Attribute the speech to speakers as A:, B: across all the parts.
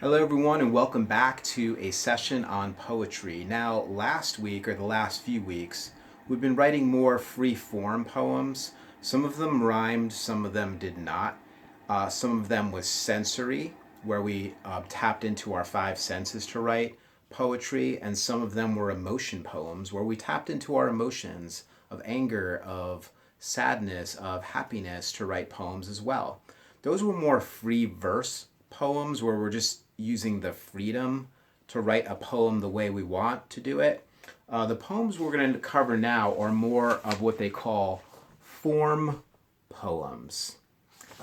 A: Hello everyone and welcome back to a session on poetry. Now last week or the last few weeks we've been writing more free form poems. Some of them rhymed, some of them did not. Some of them was sensory where we tapped into our five senses to write poetry, and some of them were emotion poems where we tapped into our emotions of anger, of sadness, of happiness to write poems as well. Those were more free verse poems where we're just using the freedom to write a poem the way we want to do it. The poems we're going to cover now are more of what they call form poems.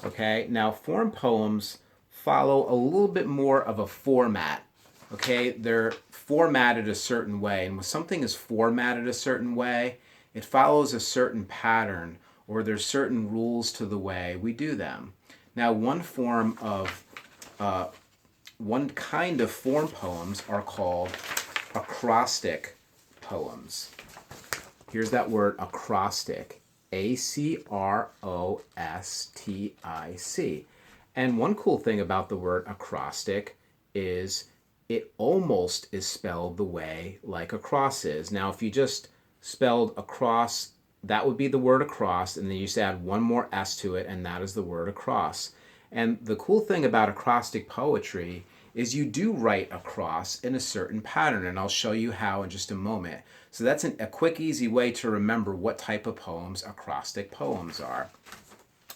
A: Okay, now form poems follow a little bit more of a format. Okay, they're formatted a certain way, and when something is formatted a certain way, it follows a certain pattern, or there's certain rules to the way we do them. Now, one kind of form poems are called acrostic poems. Here's that word acrostic, Acrostic. And one cool thing about the word acrostic is it almost is spelled the way like across is. Now, if you just spelled across, that would be the word across, and then you just add one more S to it, and that is the word across. And the cool thing about acrostic poetry is you do write across in a certain pattern, and I'll show you how in just a moment. So that's a quick, easy way to remember what type of poems acrostic poems are.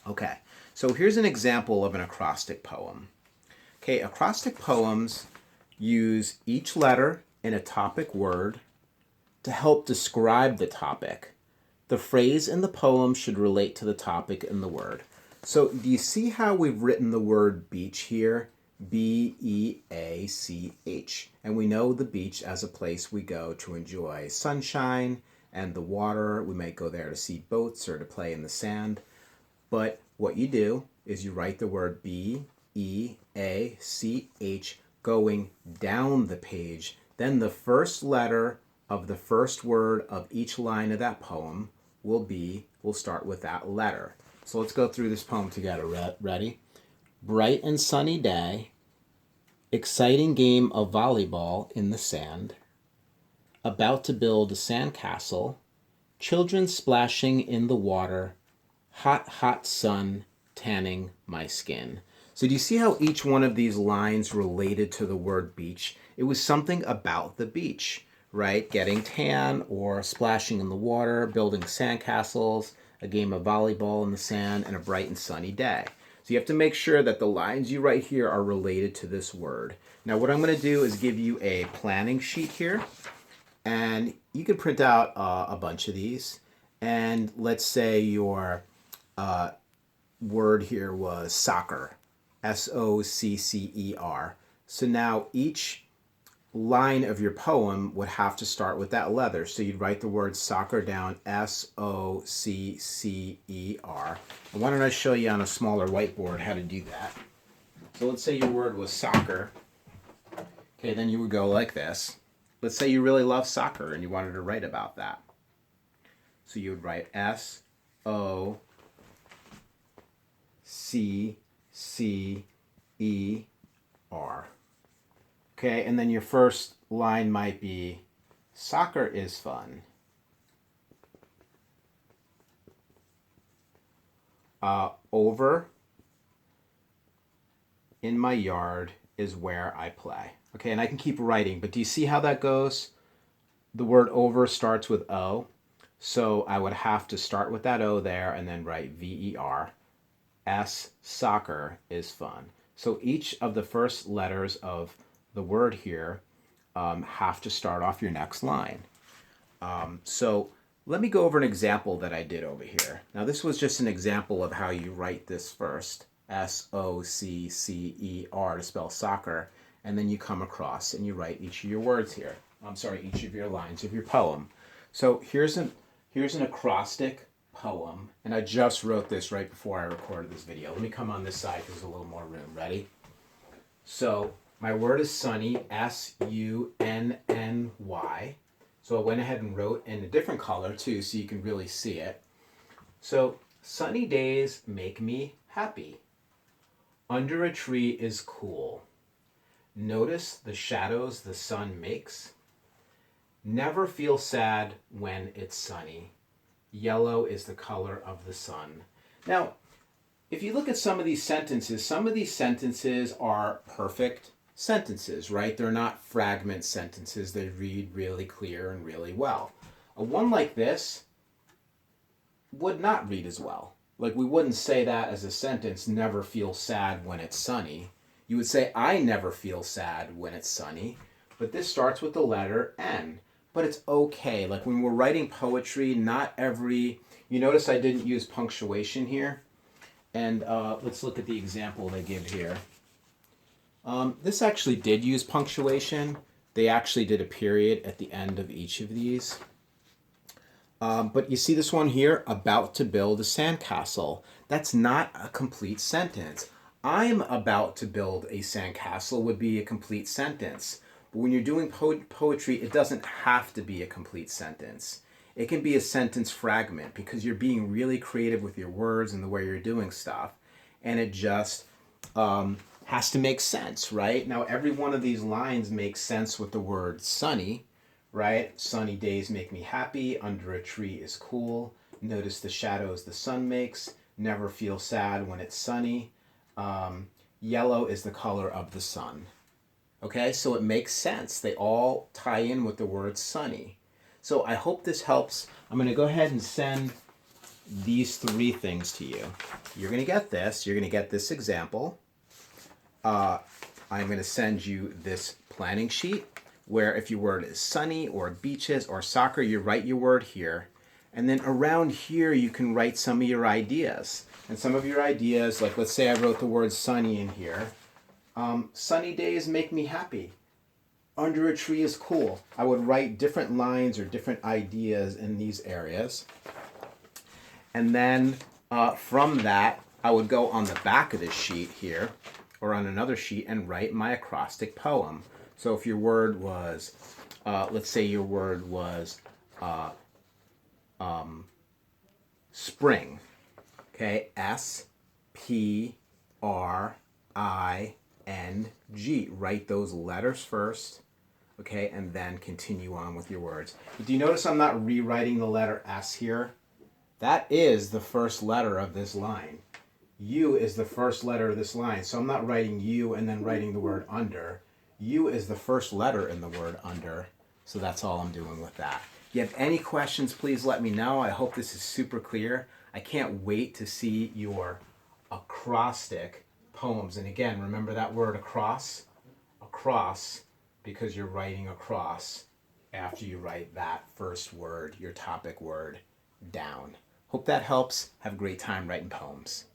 A: Okay, so here's an example of an acrostic poem. Okay, acrostic poems use each letter in a topic word to help describe the topic. The phrase in the poem should relate to the topic in the word. So do you see how we've written the word beach here? B-E-A-C-H. And we know the beach as a place we go to enjoy sunshine and the water. We might go there to see boats or to play in the sand. But what you do is you write the word B-E-A-C-H going down the page. Then the first letter of the first word of each line of that poem will start with that letter. So let's go through this poem together. Ready? Bright and sunny day, exciting game of volleyball in the sand, about to build a sandcastle, children splashing in the water, hot, hot sun tanning my skin. So do you see how each one of these lines related to the word beach? It was something about the beach, right? Getting tan or splashing in the water, building sandcastles, a game of volleyball in the sand, and a bright and sunny day. So you have to make sure that the lines you write here are related to this word. Now what I'm going to do is give you a planning sheet here, and you can print out a bunch of these. And let's say your word here was soccer, S-O-C-C-E-R. So now each line of your poem would have to start with that letter. So you'd write the word soccer down, S-O-C-C-E-R. And why don't I show you on a smaller whiteboard how to do that? So let's say your word was soccer. Okay, then you would go like this. Let's say you really love soccer and you wanted to write about that. So you would write S-O-C-C-E-R. Okay, and then your first line might be, soccer is fun. Over in my yard is where I play. Okay, and I can keep writing, but do you see how that goes? The word over starts with O, so I would have to start with that O there and then write V-E-R. S, soccer is fun. So each of the first letters of the word here have to start off your next line. So let me go over an example that I did over here. Now this was just an example of how you write this first, S-O-C-C-E-R to spell soccer, and then you come across and you write each of your words here. Each of your lines of your poem. So here's an acrostic poem, and I just wrote this right before I recorded this video. Let me come on this side because there's a little more room. Ready? So my word is sunny, S-U-N-N-Y. So I went ahead and wrote in a different color too so you can really see it. So sunny days make me happy. Under a tree is cool. Notice the shadows the sun makes. Never feel sad when it's sunny. Yellow is the color of the sun. Now, if you look at some of these sentences are perfect sentences, right? They're not fragment sentences. They read really clear and really well. A one like this would not read as well. Like, we wouldn't say that as a sentence, never feel sad when it's sunny. You would say, I never feel sad when it's sunny. But this starts with the letter N. But it's okay. Like, when we're writing poetry, not every... You notice I didn't use punctuation here. And let's look at the example they give here. This actually did use punctuation. They actually did a period at the end of each of these. But you see this one here, about to build a sandcastle. That's not a complete sentence. I'm about to build a sandcastle would be a complete sentence. But when you're doing poetry, it doesn't have to be a complete sentence. It can be a sentence fragment because you're being really creative with your words and the way you're doing stuff. And it just has to make sense, right? Now, every one of these lines makes sense with the word sunny, right? Sunny days make me happy. Under a tree is cool. Notice the shadows the sun makes. Never feel sad when it's sunny. Yellow is the color of the sun. Okay, so it makes sense. They all tie in with the word sunny. So I hope this helps. I'm going to go ahead and send these three things to you. You're going to get this. You're going to get this example. I'm going to send you this planning sheet where if your word is sunny or beaches or soccer, you write your word here. And then around here, you can write some of your ideas. And some of your ideas, like let's say I wrote the word sunny in here. Sunny days make me happy. Under a tree is cool. I would write different lines or different ideas in these areas. And then from that, I would go on the back of this sheet here or on another sheet and write my acrostic poem. So if your word was, let's say your word was spring, okay, S-P-R-I-N-G. Write those letters first, okay, and then continue on with your words. Do you notice I'm not rewriting the letter S here? That is the first letter of this line. U is the first letter of this line, so I'm not writing U and then writing the word under. U is the first letter in the word under, so that's all I'm doing with that. If you have any questions, please let me know. I hope this is super clear. I can't wait to see your acrostic poems. And again, remember that word across, because you're writing across after you write that first word, your topic word, down. Hope that helps. Have a great time writing poems.